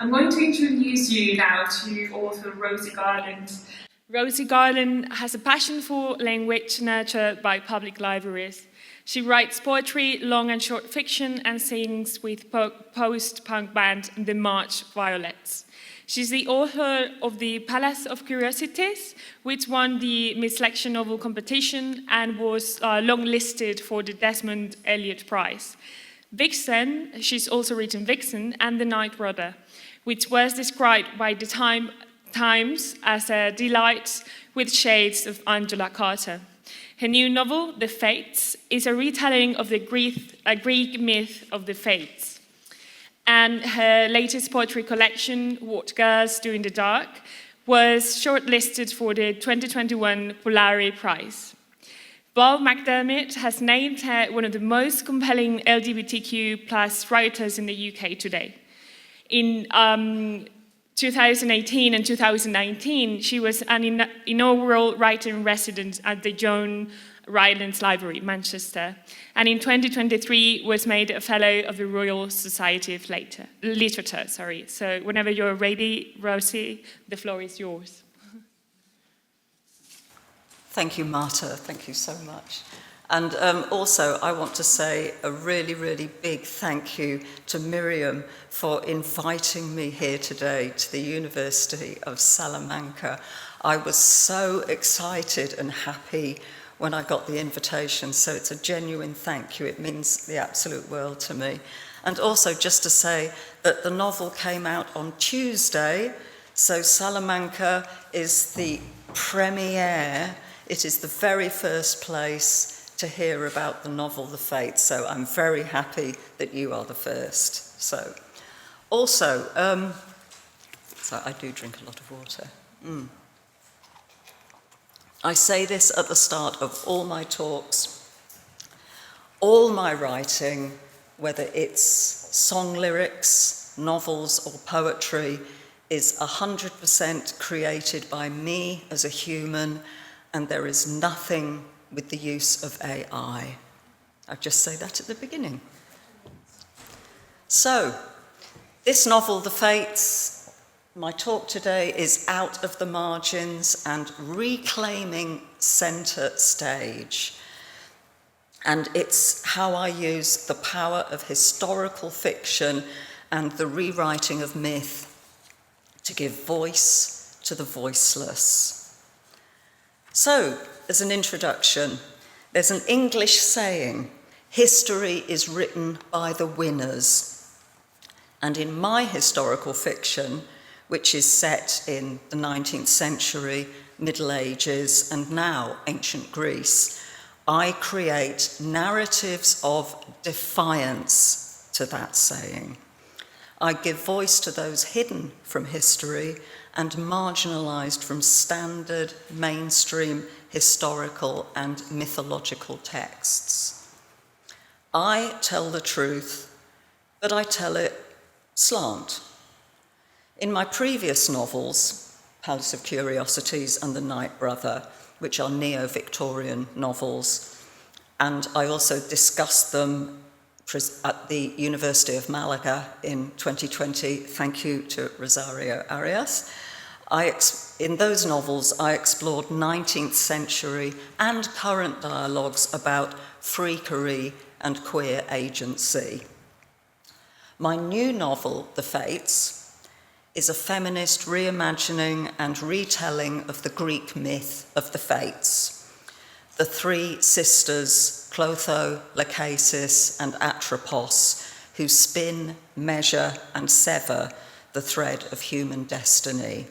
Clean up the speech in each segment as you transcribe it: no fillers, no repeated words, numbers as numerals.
I'm going to introduce you now to author Rosie Garland. Rosie Garland has a passion for language nurtured by public libraries. She writes poetry, long and short fiction, and sings with post-punk band The March Violets. She's the author of The Palace of Curiosities, which won the Miss Lection Novel competition and was long-listed for the Desmond Elliott Prize. Vixen, she's also written Vixen and The Night Brother, which was described by the Times as a delight with shades of Angela Carter. Her new novel, The Fates, is a retelling of the Greek myth of the Fates. And her latest poetry collection, What Girls Do in the Dark, was shortlisted for the 2021 Plenaria Prize. Bob McDermott has named her one of the most compelling LGBTQ+ writers in the UK today. In 2018 and 2019, she was an inaugural writer-in-residence at the Joan Rylands Library, Manchester, and in 2023 was made a Fellow of the Royal Society of Literature. So whenever you're ready, Rosie, the floor is yours. Thank you, Marta. Thank you so much. And also, I want to say a really, really big thank you to Miriam for inviting me here today to the University of Salamanca. I was so excited and happy when I got the invitation, so it's a genuine thank you. It means the absolute world to me. And also just to say that the novel came out on Tuesday, so Salamanca is the premiere. It is the very first place to hear about the novel The Fates, so I'm very happy that you are the first. So, also, so I do drink a lot of water. I say this at the start of all my talks. All my writing, whether it's song lyrics, novels, or poetry, is 100% created by me as a human, and there is nothing with the use of AI. I'll just say that at the beginning. So, this novel, The Fates, my talk today is out of the margins and reclaiming centre stage. And it's how I use the power of historical fiction and the rewriting of myth to give voice to the voiceless. So, as an introduction, there's an English saying, history is written by the winners. And in my historical fiction, which is set in the 19th century, Middle Ages, and now ancient Greece, I create narratives of defiance to that saying. I give voice to those hidden from history and marginalized from standard, mainstream, historical and mythological texts. I tell the truth, but I tell it slant. In my previous novels, Palace of Curiosities and The Night Brother, which are neo-Victorian novels, and I also discussed them at the University of Malaga in 2020. Thank you to Rosario Arias. In those novels, I explored 19th century and current dialogues about freakery and queer agency. My new novel, The Fates, is a feminist reimagining and retelling of the Greek myth of the Fates. The three sisters, Clotho, Lachesis, and Atropos, who spin, measure, and sever the thread of human destiny.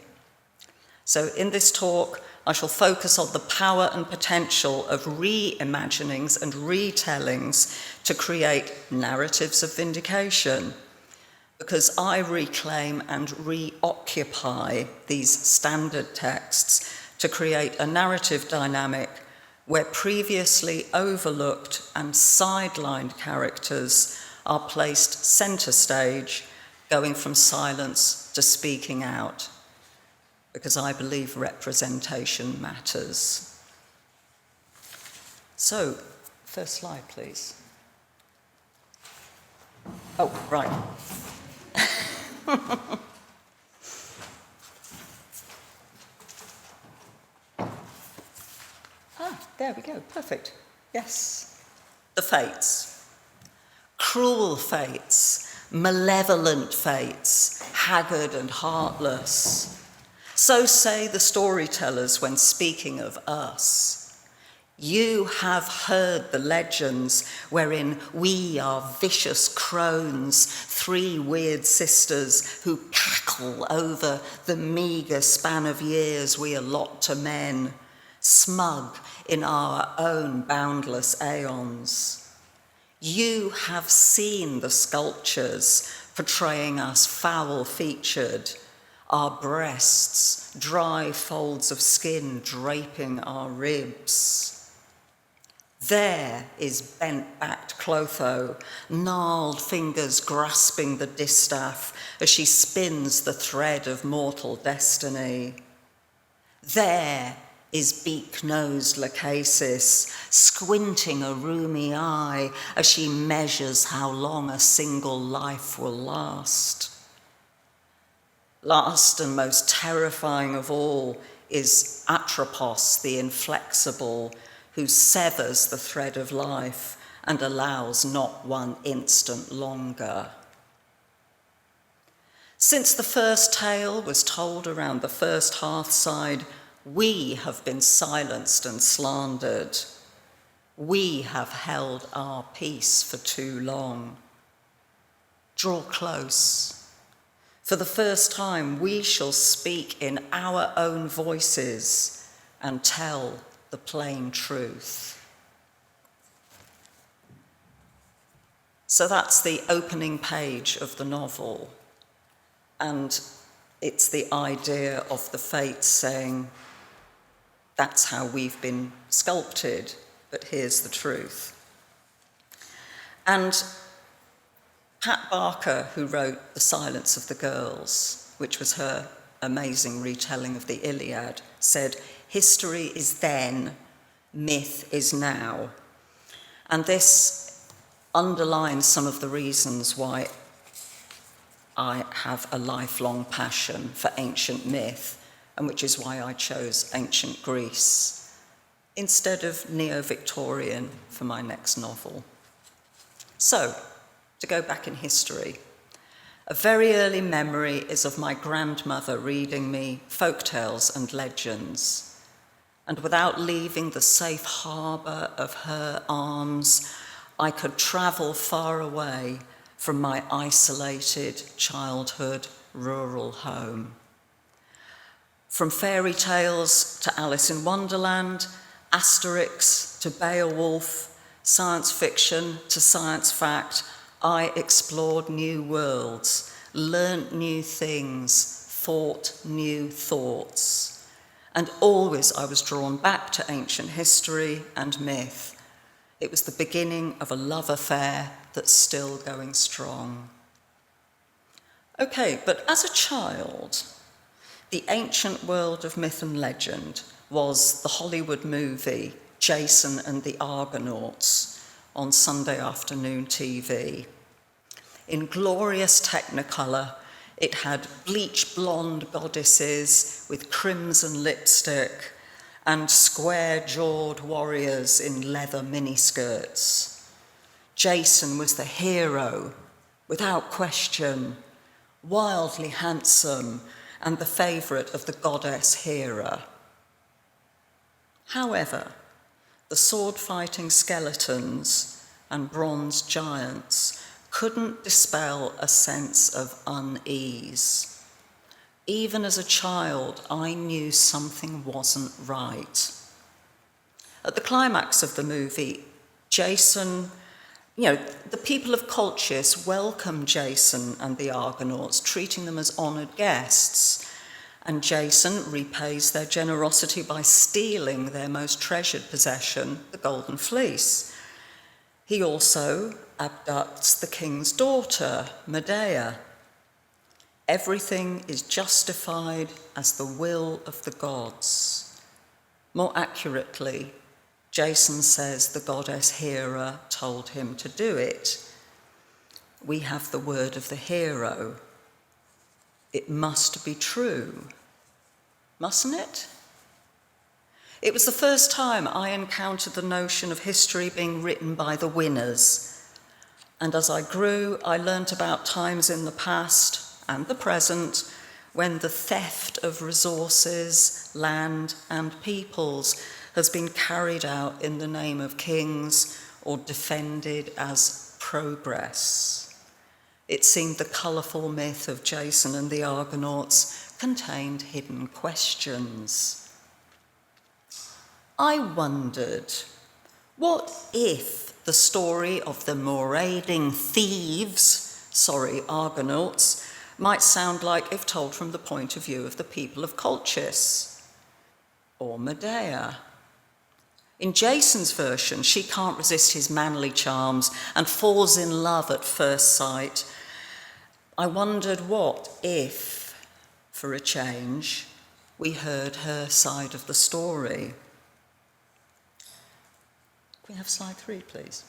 So in this talk, I shall focus on the power and potential of reimaginings and retellings to create narratives of vindication, because I reclaim and reoccupy these standard texts to create a narrative dynamic where previously overlooked and sidelined characters are placed centre stage, going from silence to speaking out, because I believe representation matters. So, first slide, please. Oh, right. there we go, perfect. Yes. The fates. Cruel fates, malevolent fates, haggard and heartless. So say the storytellers when speaking of us. You have heard the legends wherein we are vicious crones, three weird sisters who cackle over the meagre span of years we allot to men, smug in our own boundless aeons. You have seen the sculptures portraying us foul-featured, our breasts, dry folds of skin draping our ribs. There is bent-backed Clotho, gnarled fingers grasping the distaff as she spins the thread of mortal destiny. There is beak-nosed Lachesis, squinting a rheumy eye as she measures how long a single life will last. Last and most terrifying of all is Atropos, the inflexible, who severs the thread of life and allows not one instant longer. Since the first tale was told around the first hearthside, we have been silenced and slandered. We have held our peace for too long. Draw close. For the first time, we shall speak in our own voices and tell the plain truth. So that's the opening page of the novel, and it's the idea of the fates saying, that's how we've been sculpted, but here's the truth. And Pat Barker, who wrote The Silence of the Girls, which was her amazing retelling of the Iliad, said, history is then, myth is now. And this underlines some of the reasons why I have a lifelong passion for ancient myth, and which is why I chose ancient Greece instead of neo-Victorian for my next novel. So, to go back in history, a very early memory is of my grandmother reading me folktales and legends. And without leaving the safe harbour of her arms, I could travel far away from my isolated childhood rural home. From fairy tales to Alice in Wonderland, Asterix to Beowulf, science fiction to science fact, I explored new worlds, learnt new things, thought new thoughts. And always I was drawn back to ancient history and myth. It was the beginning of a love affair that's still going strong. Okay, but as a child, the ancient world of myth and legend was the Hollywood movie Jason and the Argonauts on Sunday afternoon TV. In glorious technicolor, it had bleach blonde goddesses with crimson lipstick and square-jawed warriors in leather miniskirts. Jason was the hero, without question, wildly handsome, and the favourite of the goddess Hera. However, the sword-fighting skeletons and bronze giants couldn't dispel a sense of unease. Even as a child, I knew something wasn't right. At the climax of the movie, Jason, the people of Colchis welcome Jason and the Argonauts, treating them as honoured guests. And Jason repays their generosity by stealing their most treasured possession, the Golden Fleece. He also abducts the king's daughter, Medea. Everything is justified as the will of the gods. More accurately, Jason says the goddess Hera told him to do it. We have the word of the hero. It must be true, mustn't it? It was the first time I encountered the notion of history being written by the winners. And as I grew, I learnt about times in the past and the present when the theft of resources, land, and peoples has been carried out in the name of kings or defended as progress. It seemed the colourful myth of Jason and the Argonauts contained hidden questions. I wondered, what if the story of the marauding thieves, Argonauts, might sound like if told from the point of view of the people of Colchis or Medea? In Jason's version, she can't resist his manly charms and falls in love at first sight. I wondered what if, for a change, we heard her side of the story. Can we have slide 3, please?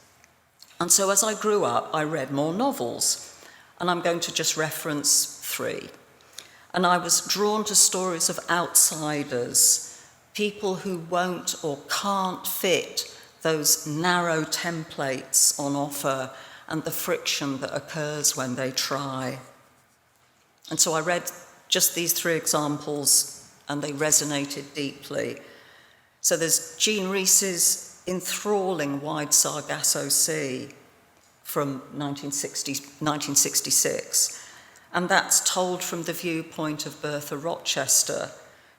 And so as I grew up, I read more novels, and I'm going to just reference 3. And I was drawn to stories of outsiders, people who won't or can't fit those narrow templates on offer and the friction that occurs when they try. And so I read just these 3 examples, and they resonated deeply. So there's Jean Rhys's enthralling Wide Sargasso Sea from 1966, and that's told from the viewpoint of Bertha Rochester,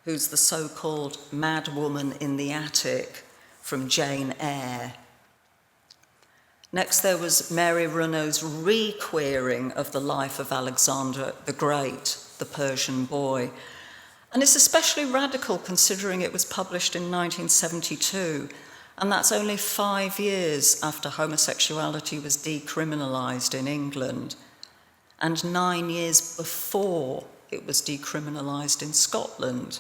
who's the so-called mad woman in the attic from Jane Eyre. Next, there was Mary Renault's re-queering of the life of Alexander the Great, the Persian boy. And it's especially radical considering it was published in 1972, and that's only 5 years after homosexuality was decriminalised in England, and 9 years before it was decriminalised in Scotland.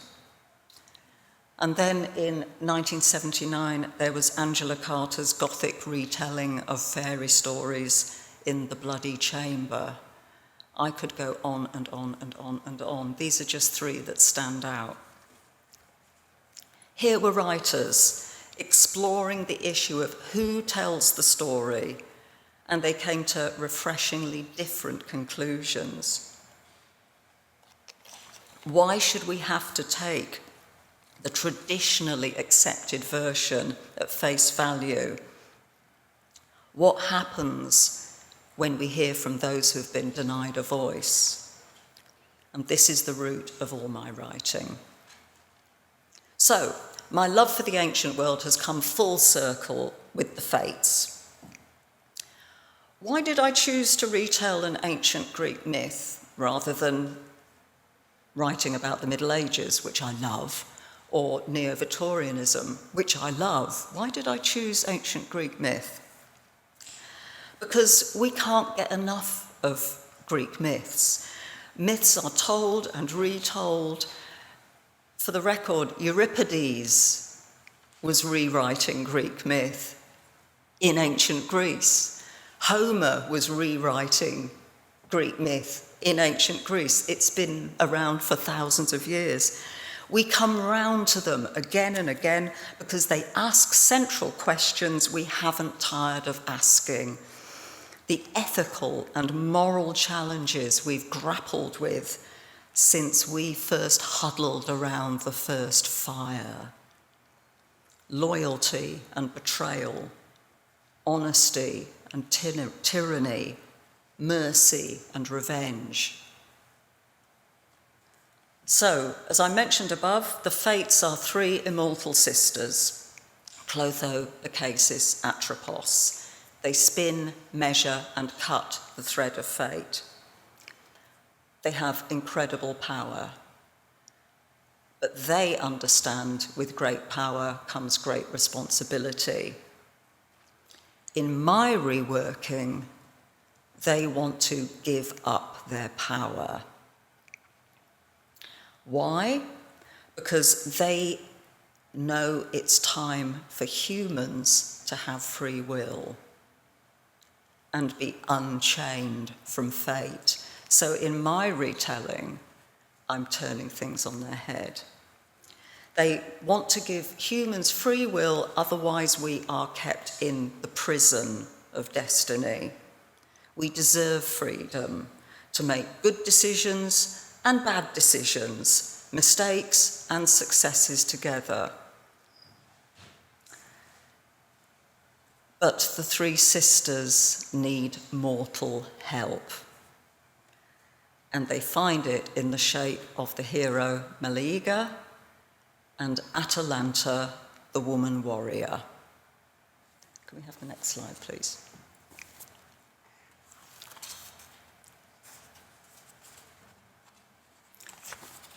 And then in 1979, there was Angela Carter's Gothic retelling of fairy stories in The Bloody Chamber. I could go on and on and on and on. These are just 3 that stand out. Here were writers exploring the issue of who tells the story, and they came to refreshingly different conclusions. Why should we have to take the traditionally accepted version at face value? What happens when we hear from those who've been denied a voice? And this is the root of all my writing. So, my love for the ancient world has come full circle with the Fates. Why did I choose to retell an ancient Greek myth rather than writing about the Middle Ages, which I love, or Neo-Victorianism, which I love? Why did I choose ancient Greek myth? Because we can't get enough of Greek myths. Myths are told and retold. For the record, Euripides was rewriting Greek myth in ancient Greece. Homer was rewriting Greek myth in ancient Greece. It's been around for thousands of years. We come round to them again and again because they ask central questions we haven't tired of asking. The ethical and moral challenges we've grappled with since we first huddled around the first fire. Loyalty and betrayal, honesty and tyranny, mercy and revenge. So, as I mentioned above, the Fates are 3 immortal sisters, Clotho, Acasis, Atropos. They spin, measure, and cut the thread of fate. They have incredible power, but they understand with great power comes great responsibility. In my reworking, they want to give up their power. Why? Because they know it's time for humans to have free will and be unchained from fate. So in my retelling, I'm turning things on their head. They want to give humans free will, otherwise we are kept in the prison of destiny. We deserve freedom to make good decisions and bad decisions, mistakes and successes together. But the three sisters need mortal help. And they find it in the shape of the hero Meleager and Atalanta, the woman warrior. Can we have the next slide, please?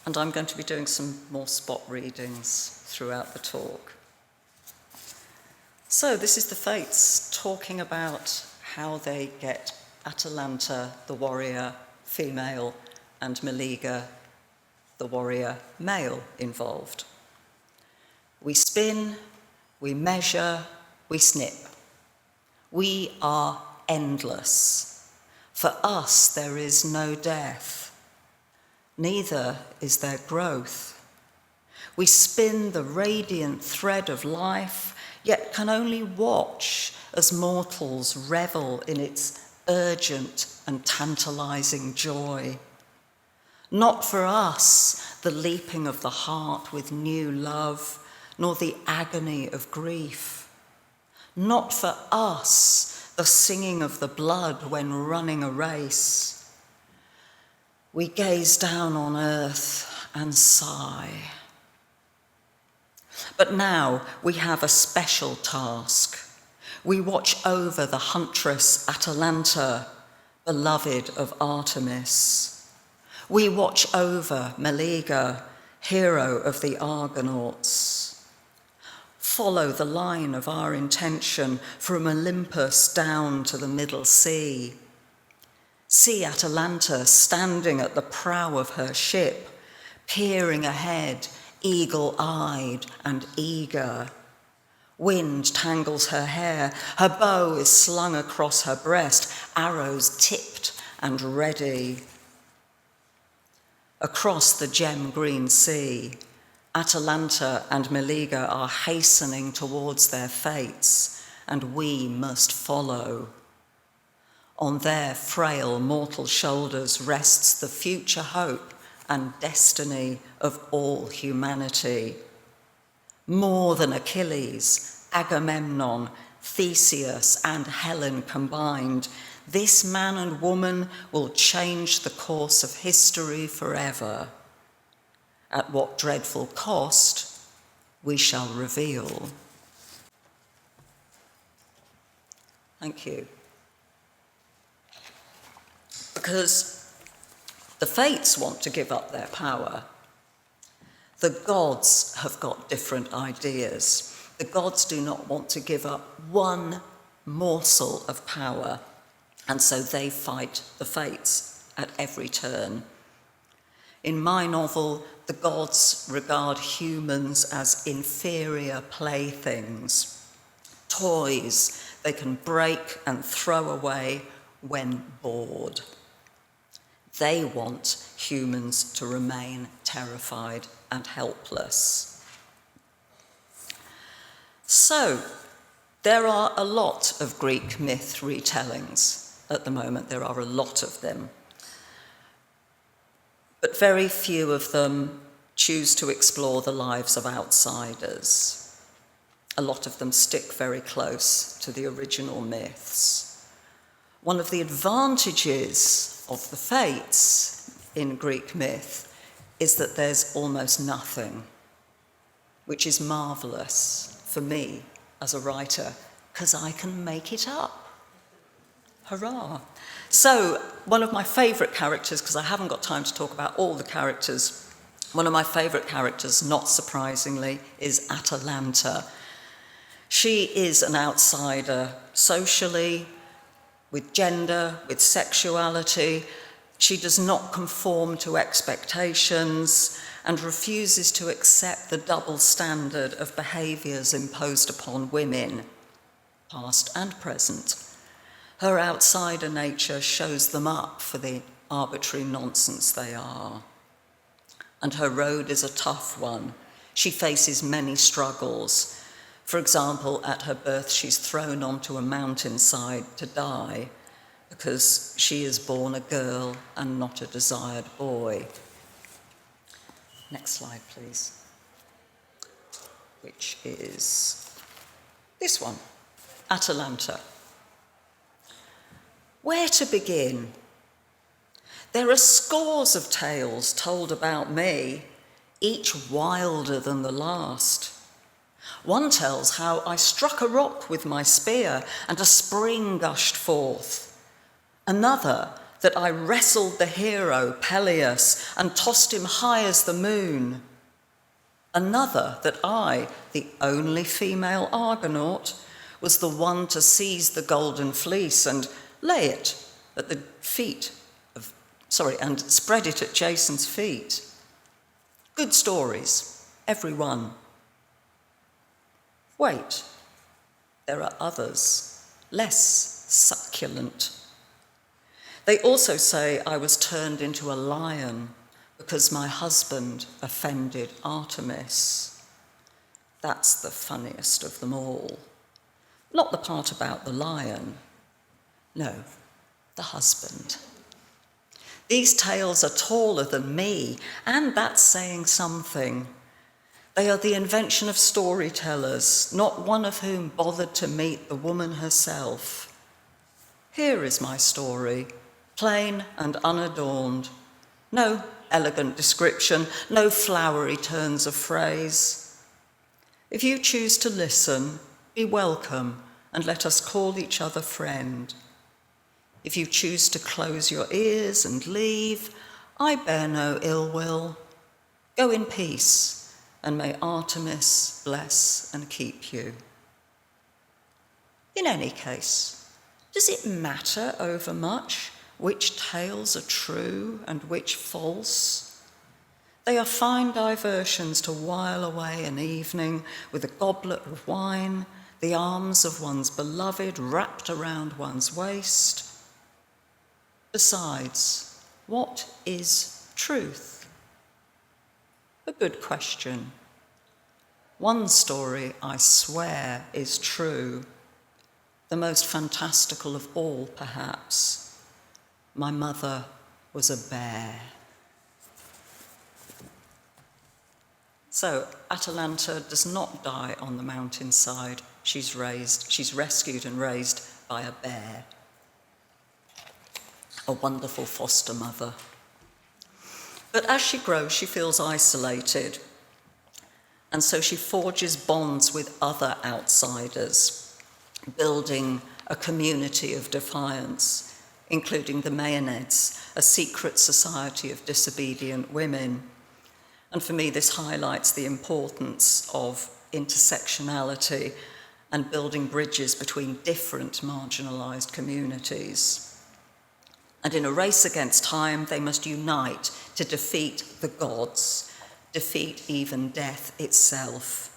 And I'm going to be doing some more spot readings throughout the talk. So this is the Fates talking about how they get Atalanta, the warrior female, and Meleager, the warrior male, involved. We spin, we measure, we snip. We are endless. For us, there is no death. Neither is there growth. We spin the radiant thread of life, yet can only watch as mortals revel in its urgent and tantalizing joy. Not for us the leaping of the heart with new love, nor the agony of grief. Not for us the singing of the blood when running a race. We gaze down on earth and sigh. But now we have a special task. We watch over the huntress Atalanta, beloved of Artemis. We watch over Meleager, hero of the Argonauts. Follow the line of our intention from Olympus down to the Middle Sea. See Atalanta standing at the prow of her ship, peering ahead, eagle-eyed and eager. Wind tangles her hair, her bow is slung across her breast, arrows tipped and ready. Across the gem-green sea, Atalanta and Meleager are hastening towards their fates, and we must follow. On their frail mortal shoulders rests the future hope and destiny of all humanity. More than Achilles, Agamemnon, Theseus, and Helen combined, this man and woman will change the course of history forever. At what dreadful cost, we shall reveal. Thank you. Because the Fates want to give up their power. The gods have got different ideas. The gods do not want to give up one morsel of power, and so they fight the Fates at every turn. In my novel, the gods regard humans as inferior playthings, toys they can break and throw away when bored. They want humans to remain terrified and helpless. So, there are a lot of Greek myth retellings at the moment. There are a lot of them. But very few of them choose to explore the lives of outsiders. A lot of them stick very close to the original myths. One of the advantages of the Fates in Greek myth is that there's almost nothing, which is marvellous for me as a writer, because I can make it up. Hurrah. So, one of my favourite characters, because I haven't got time to talk about all the characters, one of my favourite characters, not surprisingly, is Atalanta. She is an outsider socially, with gender, with sexuality. She does not conform to expectations and refuses to accept the double standard of behaviours imposed upon women, past and present. Her outsider nature shows them up for the arbitrary nonsense they are. And her road is a tough one. She faces many struggles. For example, at her birth, she's thrown onto a mountainside to die because she is born a girl and not a desired boy. Next slide, please. Which is this one, Atalanta. Where to begin? There are scores of tales told about me, each wilder than the last. One tells how I struck a rock with my spear and a spring gushed forth. Another, that I wrestled the hero Peleus and tossed him high as the moon. Another, that I, the only female Argonaut, was the one to seize the golden fleece and lay it at the feet of, and spread it at Jason's feet. Good stories, every one. Wait, there are others, less succulent. They also say I was turned into a lion because my husband offended Artemis. That's the funniest of them all. Not the part about the lion. No, the husband. These tales are taller than me, and that's saying something. They are the invention of storytellers, not one of whom bothered to meet the woman herself. Here is my story, plain and unadorned. No elegant description, no flowery turns of phrase. If you choose to listen, be welcome and let us call each other friend. If you choose to close your ears and leave, I bear no ill will. Go in peace, and may Artemis bless and keep you. In any case, does it matter overmuch which tales are true and which false? They are fine diversions to while away an evening with a goblet of wine, the arms of one's beloved wrapped around one's waist. Besides, what is truth? A good question. One story, I swear, is true, the most fantastical of all, perhaps. My mother was a bear. So, Atalanta does not die on the mountainside. She's rescued and raised by a bear. A wonderful foster mother. But as she grows, she feels isolated. And so she forges bonds with other outsiders, building a community of defiance, including the Maenads, a secret society of disobedient women. And for me, this highlights the importance of intersectionality and building bridges between different marginalised communities. And in a race against time, they must unite to defeat the gods, defeat even death itself.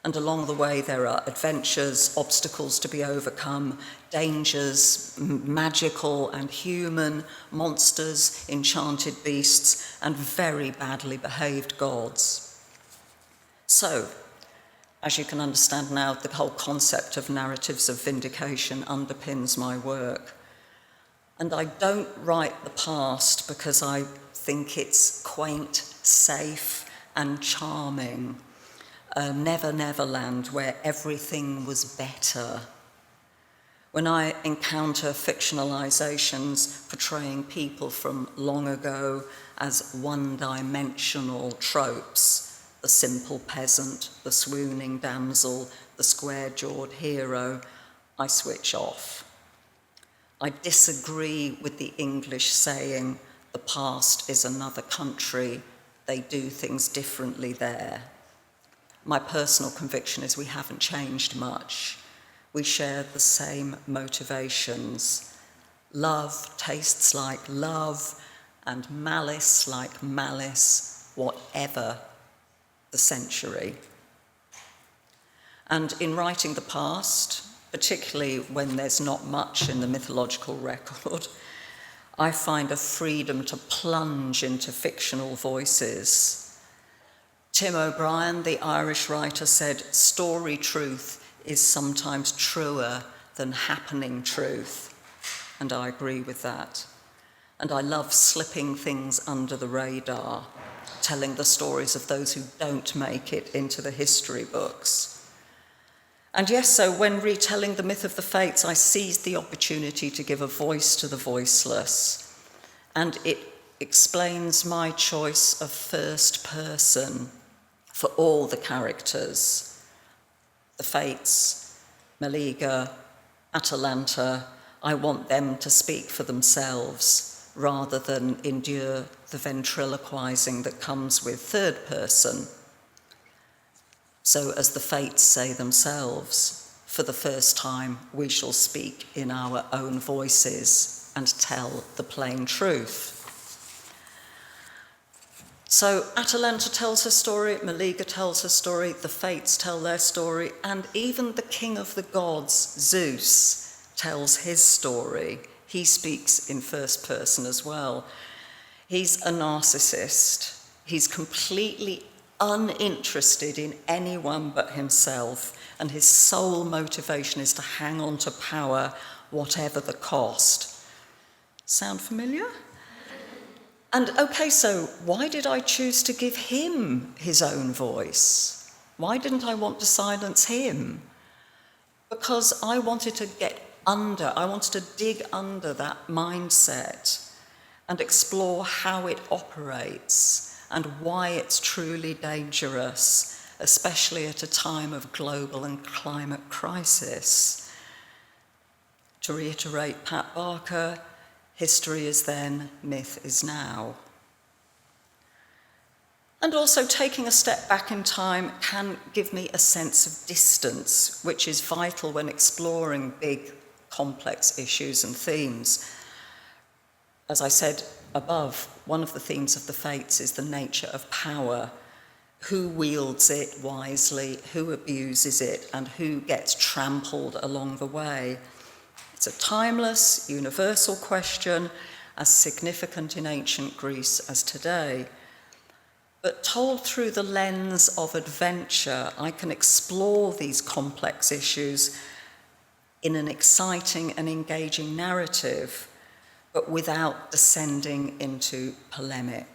And along the way, there are adventures, obstacles to be overcome, dangers, magical and human, monsters, enchanted beasts, and very badly behaved gods. So, as you can understand now, the whole concept of narratives of vindication underpins my work. And I don't write the past because I think it's quaint, safe, and charming. A Never Never Land where everything was better. When I encounter fictionalizations portraying people from long ago as one-dimensional tropes, the simple peasant, the swooning damsel, the square-jawed hero, I switch off. I disagree with the English saying, the past is another country, they do things differently there. My personal conviction is we haven't changed much. We share the same motivations. Love tastes like love, and malice like malice, whatever the century. And in writing the past, particularly when there's not much in the mythological record, I find a freedom to plunge into fictional voices. Tim O'Brien, the Irish writer, said, "Story truth is sometimes truer than happening truth." And I agree with that. And I love slipping things under the radar, telling the stories of those who don't make it into the history books. And yes, so when retelling the myth of the fates, I seized the opportunity to give a voice to the voiceless. And it explains my choice of first person for all the characters. The fates, Meleager, Atalanta, I want them to speak for themselves rather than endure the ventriloquizing that comes with third person. So as the fates say themselves, for the first time we shall speak in our own voices and tell the plain truth. So Atalanta tells her story, Meleager tells her story, the fates tell their story, and even the king of the gods, Zeus, tells his story. He speaks in first person as well. He's a narcissist. He's completely uninterested in anyone but himself, and his sole motivation is to hang on to power, whatever the cost. Sound familiar? And okay, so why did I choose to give him his own voice? Why didn't I want to silence him? Because I wanted to I wanted to dig under that mindset and explore how it operates and why it's truly dangerous, especially at a time of global and climate crisis. To reiterate Pat Barker, history is then, myth is now. And also taking a step back in time can give me a sense of distance, which is vital when exploring big, complex issues and themes. As I said above, one of the themes of the fates is the nature of power. Who wields it wisely, who abuses it, and who gets trampled along the way. It's a timeless, universal question, as significant in ancient Greece as today. But told through the lens of adventure, I can explore these complex issues in an exciting and engaging narrative, but without descending into polemic.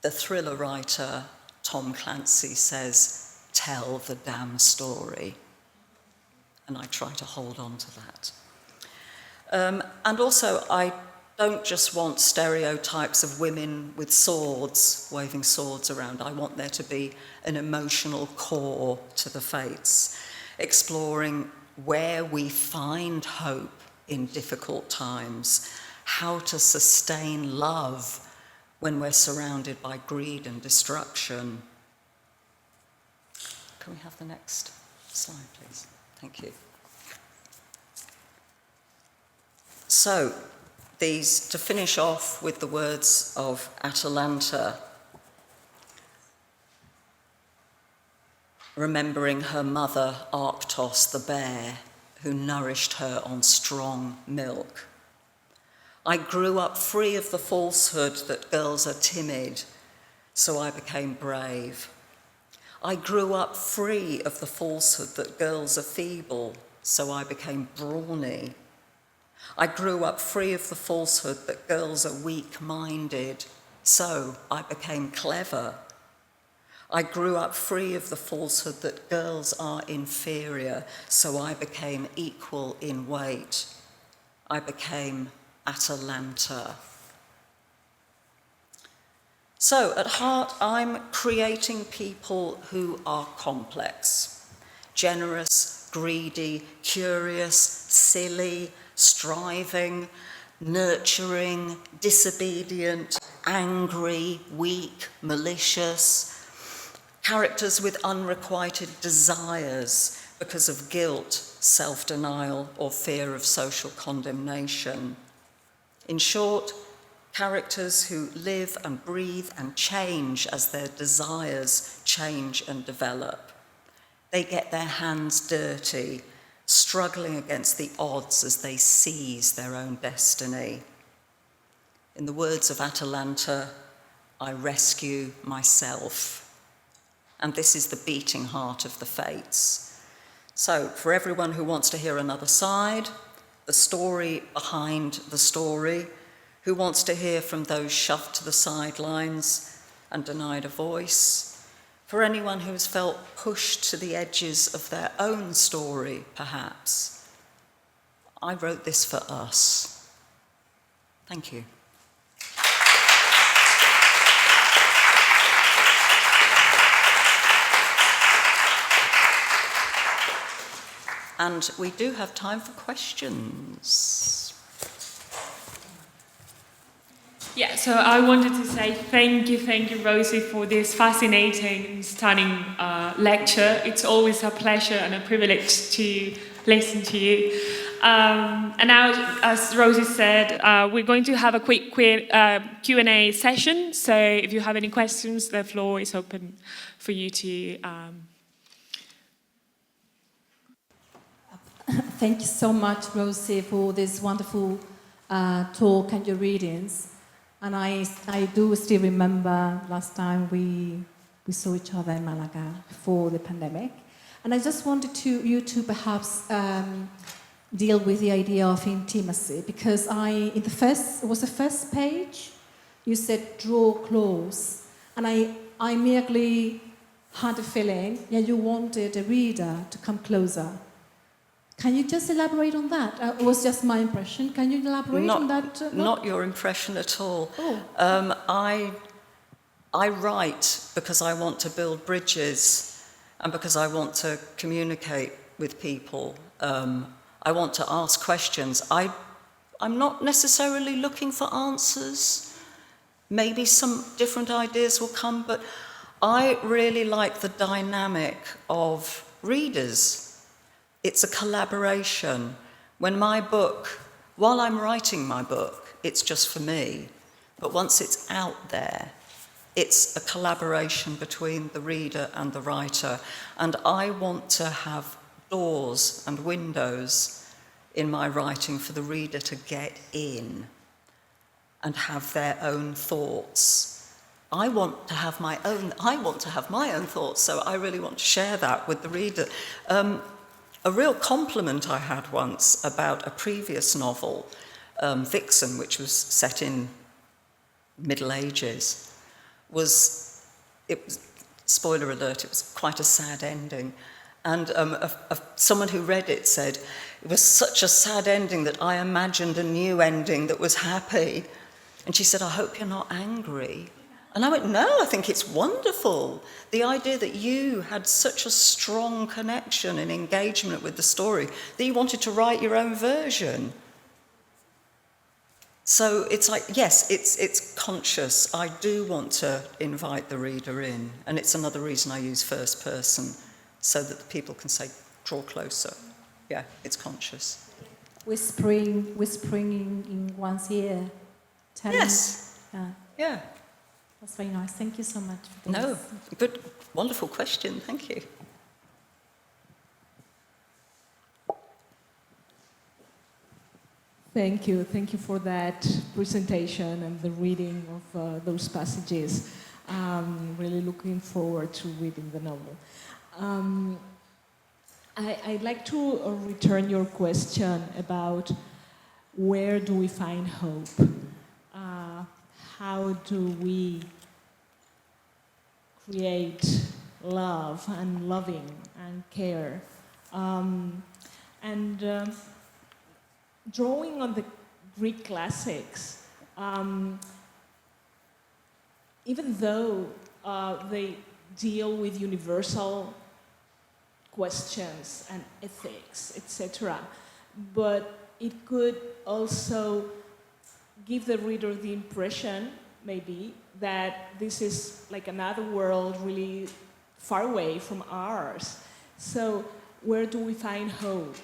The thriller writer Tom Clancy says, "Tell the damn story." And I try to hold on to that. And also, I don't just want stereotypes of women with swords, waving swords around. I want there to be an emotional core to the fates, exploring where we find hope in difficult times, how to sustain love when we're surrounded by greed and destruction. Can we have the next slide, please? Thank you. So, to finish off with the words of Atalanta, remembering her mother, Arctos the bear, who nourished her on strong milk. I grew up free of the falsehood that girls are timid, so I became brave. I grew up free of the falsehood that girls are feeble, so I became brawny. I grew up free of the falsehood that girls are weak-minded, so I became clever. I grew up free of the falsehood that girls are inferior, so I became equal in weight. I became Atalanta. So at heart, I'm creating people who are complex, generous, greedy, curious, silly, striving, nurturing, disobedient, angry, weak, malicious, characters with unrequited desires because of guilt, self-denial, or fear of social condemnation. In short, characters who live and breathe and change as their desires change and develop. They get their hands dirty, struggling against the odds as they seize their own destiny. In the words of Atalanta, I rescue myself. And this is the beating heart of the fates. So for everyone who wants to hear another side, the story behind the story, who wants to hear from those shoved to the sidelines and denied a voice, for anyone who has felt pushed to the edges of their own story, perhaps, I wrote this for us. Thank you. And we do have time for questions. Yeah, so I wanted to say thank you, Rosie, for this fascinating and stunning lecture. It's always a pleasure and a privilege to listen to you. And now, as Rosie said, we're going to have a quick Q&A session. So if you have any questions, the floor is open for you to... Thank you so much, Rosie, for this wonderful talk and your readings. And I do still remember last time we saw each other in Malaga before the pandemic. And I just wanted you to perhaps deal with the idea of intimacy, because it was the first page, you said draw close. And I merely had a feeling that you wanted a reader to come closer. Can you just elaborate on that? It was just my impression. Can you elaborate on that? Not your impression at all. Oh. I write because I want to build bridges and because I want to communicate with people. I want to ask questions. I'm not necessarily looking for answers. Maybe some different ideas will come, but I really like the dynamic of readers. It's a collaboration. While I'm writing my book, it's just for me. But once it's out there, it's a collaboration between the reader and the writer. And I want to have doors and windows in my writing for the reader to get in and have their own thoughts. I want to have my own thoughts, so I really want to share that with the reader. A real compliment I had once about a previous novel, Vixen, which was set in Middle Ages, spoiler alert, it was quite a sad ending. And someone who read it said, it was such a sad ending that I imagined a new ending that was happy. And she said, I hope you're not angry. And I went, no, I think it's wonderful. The idea that you had such a strong connection and engagement with the story that you wanted to write your own version. So it's like, yes, it's conscious. I do want to invite the reader in. And it's another reason I use first person, so that the people can say, draw closer. Yeah, it's conscious. Whispering in one's ear. Yes. Yeah. That's very nice. Thank you so much for this. No, good, wonderful question. Thank you. Thank you. Thank you for that presentation and the reading of those passages. Really looking forward to reading the novel. I'd like to return your question about where do we find hope? How do we create love and loving and care? Drawing on the Greek classics, even though they deal with universal questions and ethics, etc., but it could also give the reader the impression, maybe, that this is like another world really far away from ours. So where do we find hope?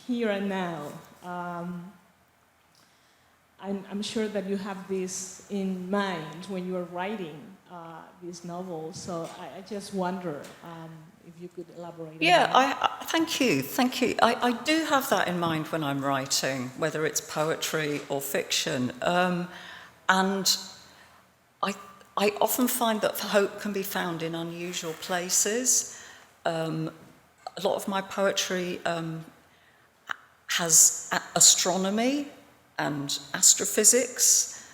Here and now. I'm sure that you have this in mind when you are writing this novel, so I just wonder if you could elaborate on that. Yeah, thank you. I do have that in mind when I'm writing, whether it's poetry or fiction. And I often find that hope can be found in unusual places. A lot of my poetry has astronomy and astrophysics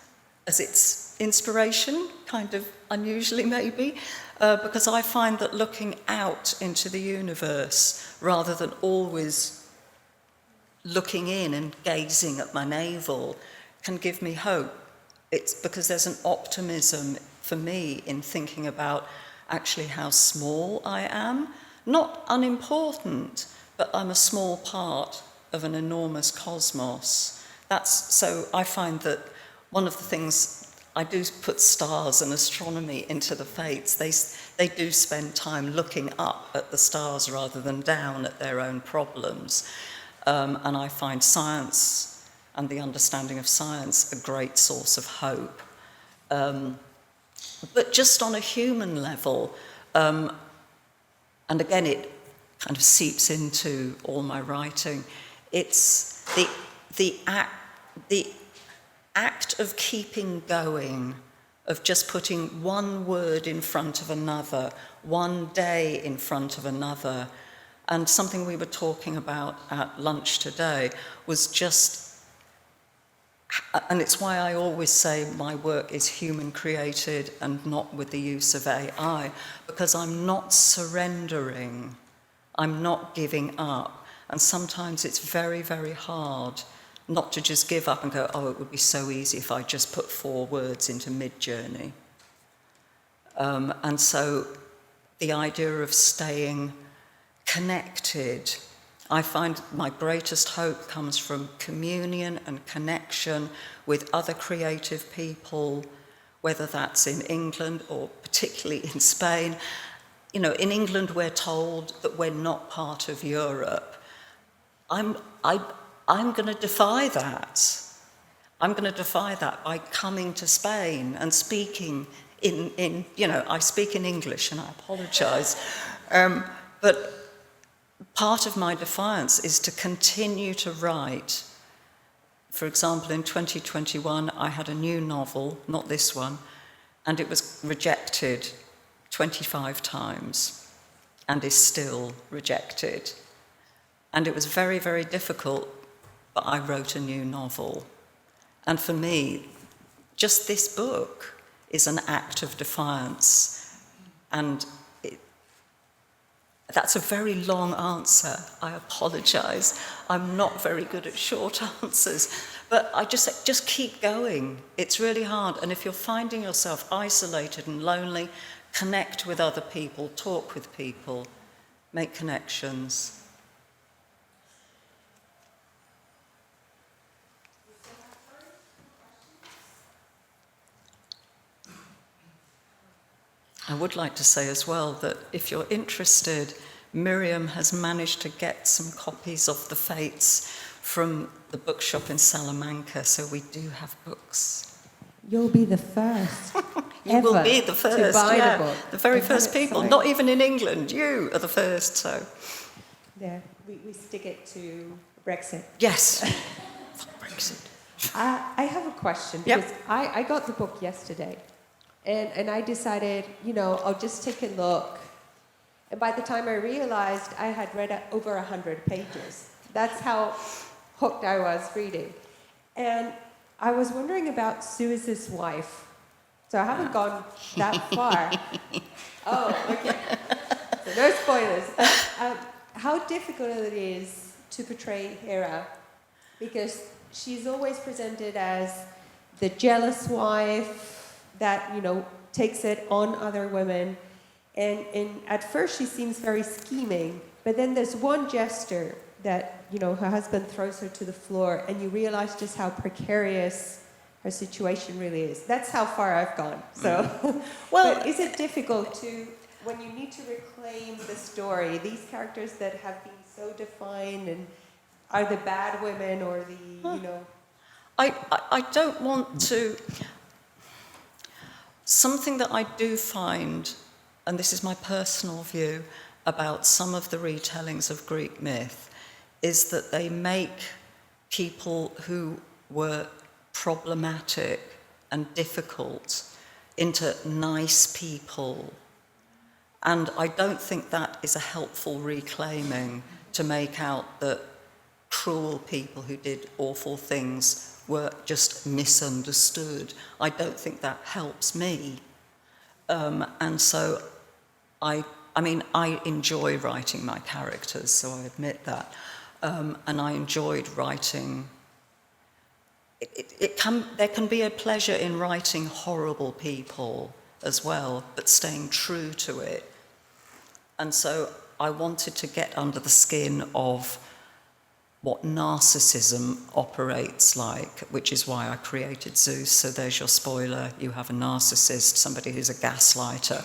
as its inspiration, kind of unusually maybe, because I find that looking out into the universe rather than always looking in and gazing at my navel can give me hope. It's because there's an optimism for me in thinking about actually how small I am. Not unimportant, but I'm a small part of an enormous cosmos. So I find that one of the things, I do put stars and astronomy into the fates. They do spend time looking up at the stars rather than down at their own problems. And I find science and the understanding of science a great source of hope. But just on a human level, and again it kind of seeps into all my writing, it's the act of keeping going, of just putting one word in front of another, one day in front of another. And something we were talking about at lunch today was just, and it's why I always say my work is human created and not with the use of AI, because I'm not surrendering, I'm not giving up. And sometimes it's very, very hard not to just give up and go, oh, it would be so easy if I just put 4 words into Mid-Journey. And so the idea of staying connected, I find my greatest hope comes from communion and connection with other creative people, whether that's in England or particularly in Spain. You know, in England we're told that we're not part of Europe. I'm going to defy that. I'm going to defy that by coming to Spain and speaking in I speak in English and I apologise. But part of my defiance is to continue to write. For example, in 2021, I had a new novel, not this one, and it was rejected 25 times and is still rejected. And it was very, very difficult, but I wrote a new novel. And for me, just this book is an act of defiance. And that's a very long answer. I apologise. I'm not very good at short answers. But I just keep going. It's really hard. And if you're finding yourself isolated and lonely, connect with other people, talk with people, make connections. I would like to say as well that if you're interested, Miriam has managed to get some copies of the Fates from the bookshop in Salamanca, so we do have books. You'll be the first. You will be the first, to buy the book. the very first people. Not even in England. You are the first. So there, we stick it to Brexit. yes, Brexit. I have a question because I got the book yesterday, and I decided, I'll just take a look. And by the time I realized, I had read over 100 pages. That's how hooked I was reading. And I was wondering about Suez's wife. So I haven't gone that far. Oh, okay. So no spoilers. How difficult it is to portray Hera, because she's always presented as the jealous wife that, takes it on other women. And at first she seems very scheming, but then there's one gesture that, her husband throws her to the floor, and you realize just how precarious her situation really is. That's how far I've gone. So, but is it difficult to, when you need to reclaim the story, these characters that have been so defined, and are the bad women or the, I don't want to... Something that I do find, and this is my personal view, about some of the retellings of Greek myth, is that they make people who were problematic and difficult into nice people. And I don't think that is a helpful reclaiming, to make out that cruel people who did awful things were just misunderstood. I don't think that helps me. And so I enjoy writing my characters, so I admit that. And I enjoyed writing. There can be a pleasure in writing horrible people as well, but staying true to it. And so I wanted to get under the skin of what narcissism operates like, which is why I created Zeus. So there's your spoiler. You have a narcissist, somebody who's a gaslighter.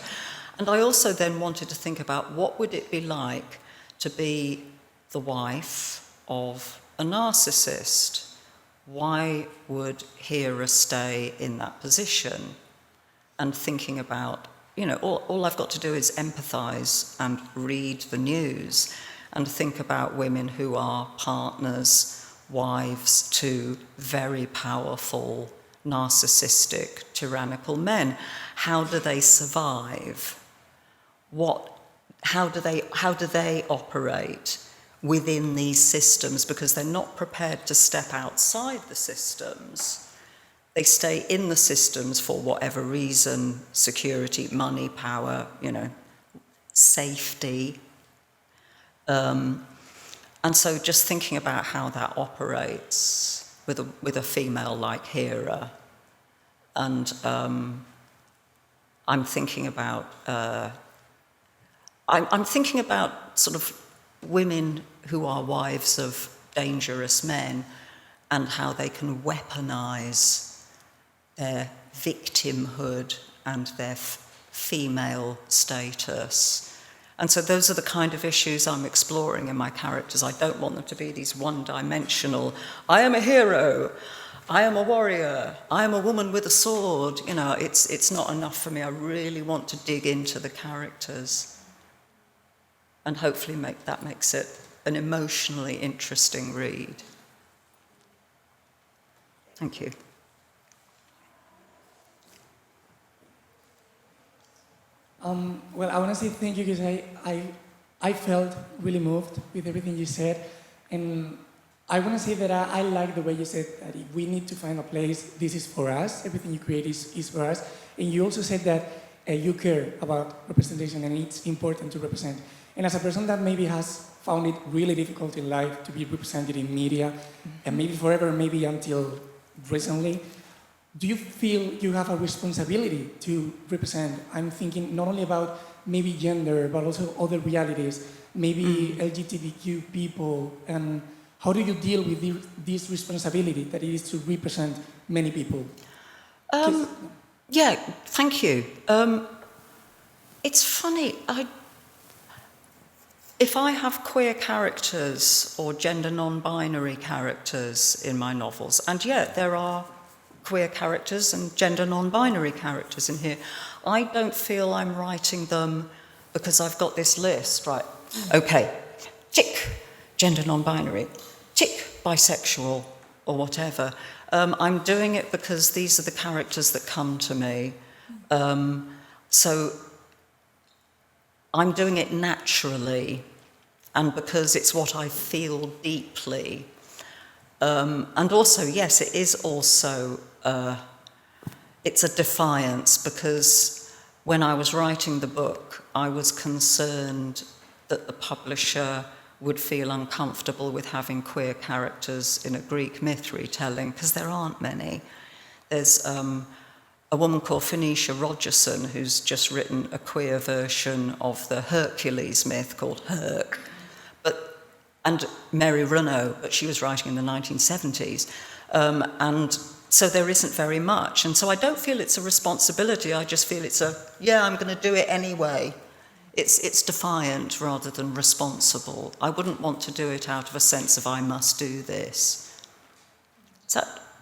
And I also then wanted to think about what would it be like to be the wife of a narcissist? Why would Hera stay in that position? And thinking about, all I've got to do is empathise and read the news and think about women who are partners, wives to very powerful, narcissistic, tyrannical men. How do they survive? How do they operate within these systems? Because they're not prepared to step outside the systems. They stay in the systems for whatever reason: security, money, power, safety. And so just thinking about how that operates with a female like Hera. And I'm thinking about sort of women who are wives of dangerous men and how they can weaponize their victimhood and their female status. And so those are the kind of issues I'm exploring in my characters. I don't want them to be these one-dimensional, I am a hero, I am a warrior, I am a woman with a sword. It's not enough for me. I really want to dig into the characters. And hopefully that makes it an emotionally interesting read. Thank you. Well, I want to say thank you, because I felt really moved with everything you said. And I want to say that I like the way you said that if we need to find a place, this is for us. Everything you create is for us. And you also said that you care about representation and it's important to represent. And as a person that maybe has found it really difficult in life to be represented in media, and maybe forever, maybe until recently, do you feel you have a responsibility to represent? I'm thinking not only about maybe gender, but also other realities, maybe LGBTQ people, and how do you deal with this responsibility that it is to represent many people? Yeah, thank you. It's funny, if I have queer characters or gender non-binary characters in my novels, and yet there are queer characters and gender non-binary characters in here, I don't feel I'm writing them because I've got this list, right? Okay, tick, gender non-binary, tick, bisexual, or whatever. I'm doing it because these are the characters that come to me. So I'm doing it naturally, and because it's what I feel deeply. And also, yes, it is also, it's a defiance, because when I was writing the book, I was concerned that the publisher would feel uncomfortable with having queer characters in a Greek myth retelling, because there aren't many. There's a woman called Phoenicia Rogerson who's just written a queer version of the Hercules myth called Herc, and Mary Runno, but she was writing in the 1970s. And so there isn't very much. And so I don't feel it's a responsibility, I just feel it's I'm going to do it anyway. It's defiant rather than responsible. I wouldn't want to do it out of a sense of I must do this.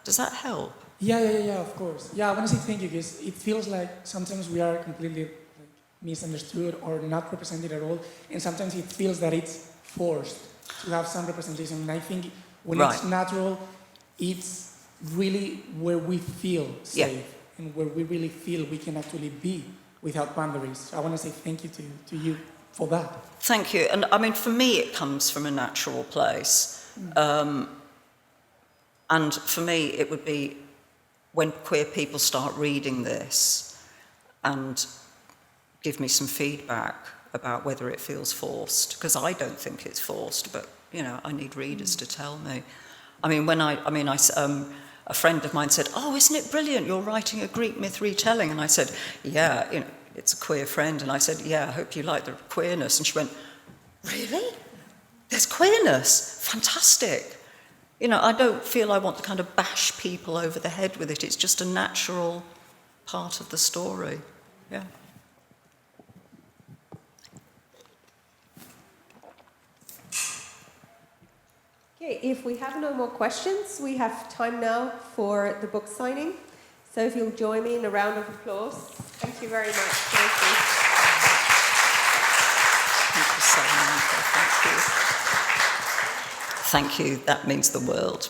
Does that help? Yeah, of course. Yeah, I want to say thank you, because it feels like sometimes we are completely misunderstood or not represented at all, and sometimes it feels that it's forced to have some representation. And I think when it's natural, it's really where we feel safe. and where we really feel we can actually be without boundaries. So I want to say thank you to you for that. Thank you. And I mean, for me, it comes from a natural place. And for me, it would be when queer people start reading this and give me some feedback about whether it feels forced, because I don't think it's forced, but, you know, I need readers to tell me. I mean, a friend of mine said, "Oh, isn't it brilliant? You're writing a Greek myth retelling." And I said, "Yeah, you know, it's a queer friend." And I said, "Yeah, I hope you like the queerness." And she went, "Really? There's queerness? Fantastic." You know, I don't feel I want to kind of bash people over the head with it. It's just a natural part of the story. Yeah. Okay, if we have no more questions, we have time now for the book signing. So if you'll join me in a round of applause. Thank you very much. Thank you. Thank you so much. Thank you. Thank you. That means the world.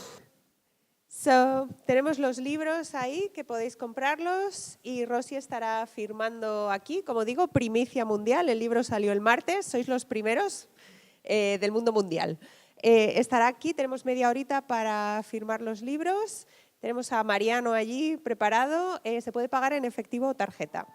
So, tenemos los libros ahí que podéis comprarlos y Rosie estará firmando aquí. Como digo, primicia mundial. El libro salió el martes. Sois los primeros del mundo mundial. Estará aquí. Tenemos media horita para firmar los libros. Tenemos a Mariano allí preparado. Se puede pagar en efectivo o tarjeta.